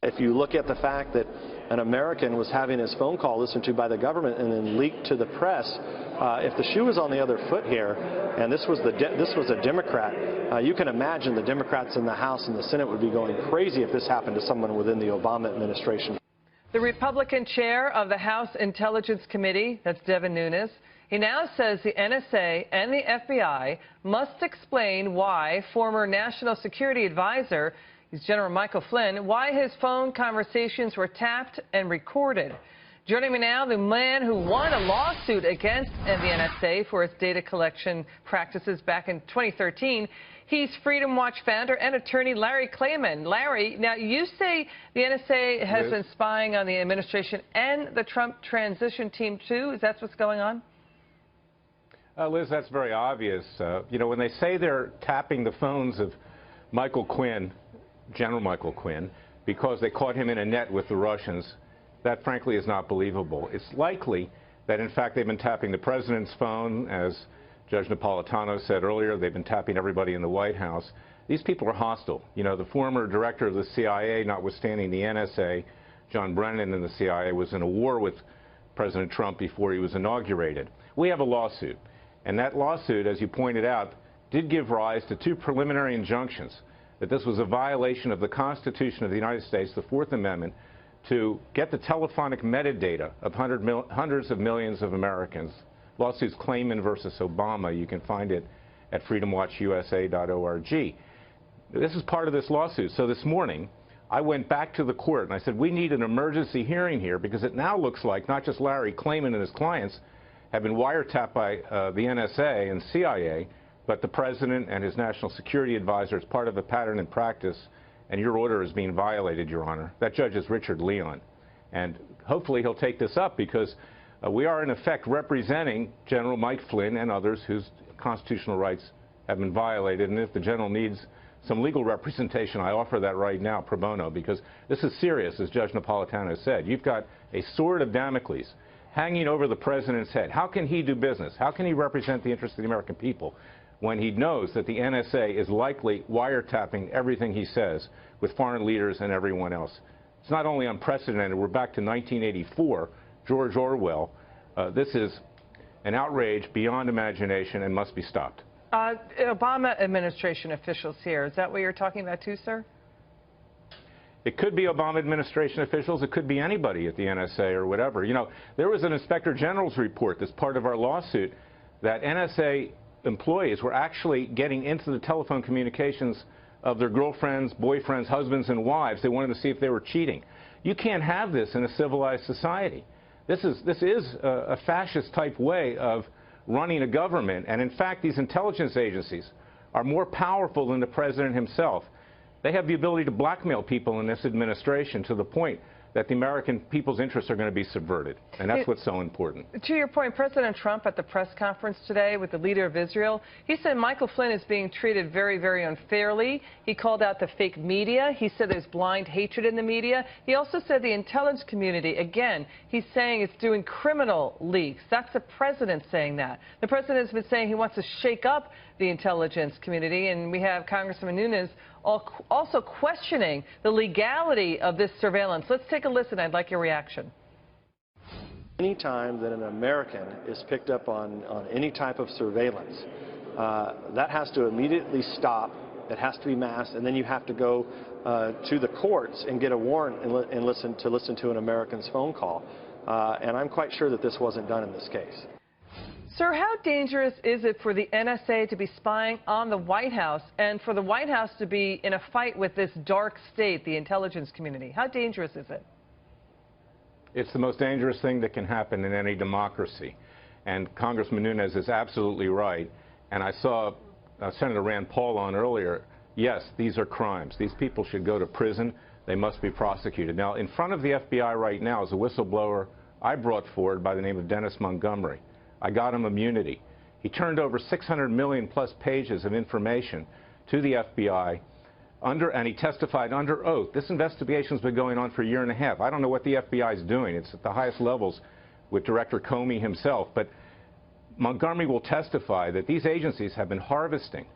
If you look at the fact that an American was having his phone call listened to by the government and then leaked to the press, if the shoe was on the other foot here, and this was a Democrat, you can imagine the Democrats in the House and the Senate would be going crazy if this happened to someone within the Obama administration. The Republican chair of the House Intelligence Committee, that's Devin Nunes, he now says the NSA and the FBI must explain why former National Security Advisor, he's General Michael Flynn, why his phone conversations were tapped and recorded. Joining me now, the man who won a lawsuit against the NSA for its data collection practices back in 2013. He's Freedom Watch founder and attorney Larry Klayman. Larry, now you say the NSA has been spying on the administration and the Trump transition team too. Is that what's going on? Liz, that's very obvious. You know, when they say they're tapping the phones of Michael Quinn, General Michael Quinn, because they caught him in a net with the Russians, that frankly is not believable. It's likely that in fact they've been tapping the president's phone, as Judge Napolitano said earlier. They've been tapping everybody in the White House. These people are hostile. You know, the former director of the CIA, notwithstanding the NSA, John Brennan in the CIA, was in a war with President Trump before he was inaugurated. We have a lawsuit, and that lawsuit, as you pointed out, did give rise to two preliminary injunctions that this was a violation of the Constitution of the United States, the Fourth Amendment, to get the telephonic metadata of hundreds of millions of Americans. Lawsuits Klayman versus Obama. You can find it at freedomwatchusa.org. This is part of this lawsuit. So this morning, I went back to the court and I said, we need an emergency hearing here because it now looks like not just Larry Klayman and his clients have been wiretapped by the NSA and CIA, but the president and his national security advisor is part of a pattern and practice, and your order is being violated, Your Honor. That judge is Richard Leon. And hopefully he'll take this up because we are in effect representing General Mike Flynn and others whose constitutional rights have been violated. And if the general needs some legal representation, I offer that right now pro bono, because this is serious, as Judge Napolitano said. You've got a sword of Damocles hanging over the president's head. How can he do business? How can he represent the interests of the American people when he knows that the NSA is likely wiretapping everything he says with foreign leaders and everyone else? It's not only unprecedented. We're back to 1984, George Orwell. This is an outrage beyond imagination and must be stopped. Obama administration officials here, is that what you're talking about too, sir? It could be Obama administration officials. It could be anybody at the NSA or whatever. You know, there was an Inspector General's report that's part of our lawsuit that NSA employees were actually getting into the telephone communications of their girlfriends, boyfriends, husbands, and wives. They wanted to see if they were cheating. You can't have this in a civilized society. This is a fascist-type way of running a government. And in fact, these intelligence agencies are more powerful than the president himself. They have the ability to blackmail people in this administration to the point that the American people's interests are going to be subverted. And that's what's so important. To your point, President Trump at the press conference today with the leader of Israel, he said Michael Flynn is being treated very, very unfairly. He called out the fake media. He said there's blind hatred in the media. He also said the intelligence community, again, he's saying it's doing criminal leaks. That's the president saying that. The president has been saying he wants to shake up the intelligence community, and we have Congressman Nunes also questioning the legality of this surveillance. Let's take a listen. I'd like your reaction. Any time that an American is picked up on any type of surveillance, that has to immediately stop. It has to be masked, and then you have to go to the courts and get a warrant and listen to an American's phone call. And I'm quite sure that this wasn't done in this case. Sir, how dangerous is it for the NSA to be spying on the White House and for the White House to be in a fight with this dark state, the intelligence community? How dangerous is it? It's the most dangerous thing that can happen in any democracy. And Congressman Nunes is absolutely right. And I saw Senator Rand Paul on earlier. Yes, these are crimes. These people should go to prison. They must be prosecuted. Now, in front of the FBI right now is a whistleblower I brought forward by the name of Dennis Montgomery. I got him immunity. He turned over 600 million plus pages of information to the FBI, and he testified under oath. This investigation's been going on for a year and a half. I don't know what the FBI is doing. It's at the highest levels with Director Comey himself. But Montgomery will testify that these agencies have been harvesting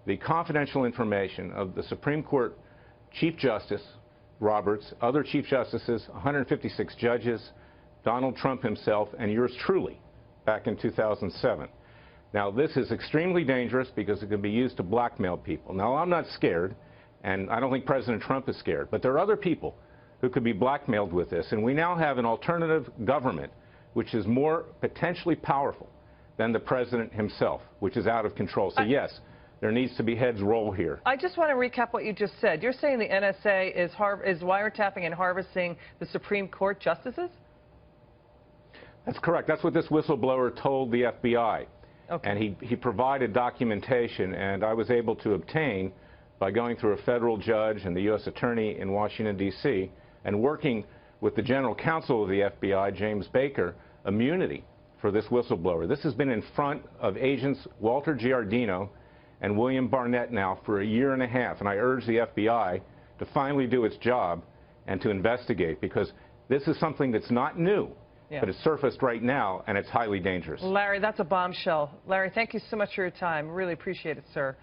the confidential information of the Supreme Court Chief Justice, Roberts, other Chief Justices, 156 judges, Donald Trump himself, and yours truly back in 2007. Now, this is extremely dangerous because it can be used to blackmail people. Now, I'm not scared, and I don't think President Trump is scared, but there are other people who could be blackmailed with this, and we now have an alternative government which is more potentially powerful than the president himself, which is out of control. So, yes, there needs to be heads roll here. I just want to recap what you just said. You're saying the NSA is wiretapping and harvesting the Supreme Court justices? That's correct. That's what this whistleblower told the FBI. Okay. And he provided documentation, and I was able to obtain, by going through a federal judge and the U.S. Attorney in Washington, D.C., and working with the General Counsel of the FBI, James Baker, immunity for this whistleblower. This has been in front of agents Walter Giardino and William Barnett now for a year and a half, and I urge the FBI to finally do its job and to investigate, because this is something that's not new, but it's surfaced right now, and it's highly dangerous. Larry, that's a bombshell. Larry, thank you so much for your time. Really appreciate it, sir.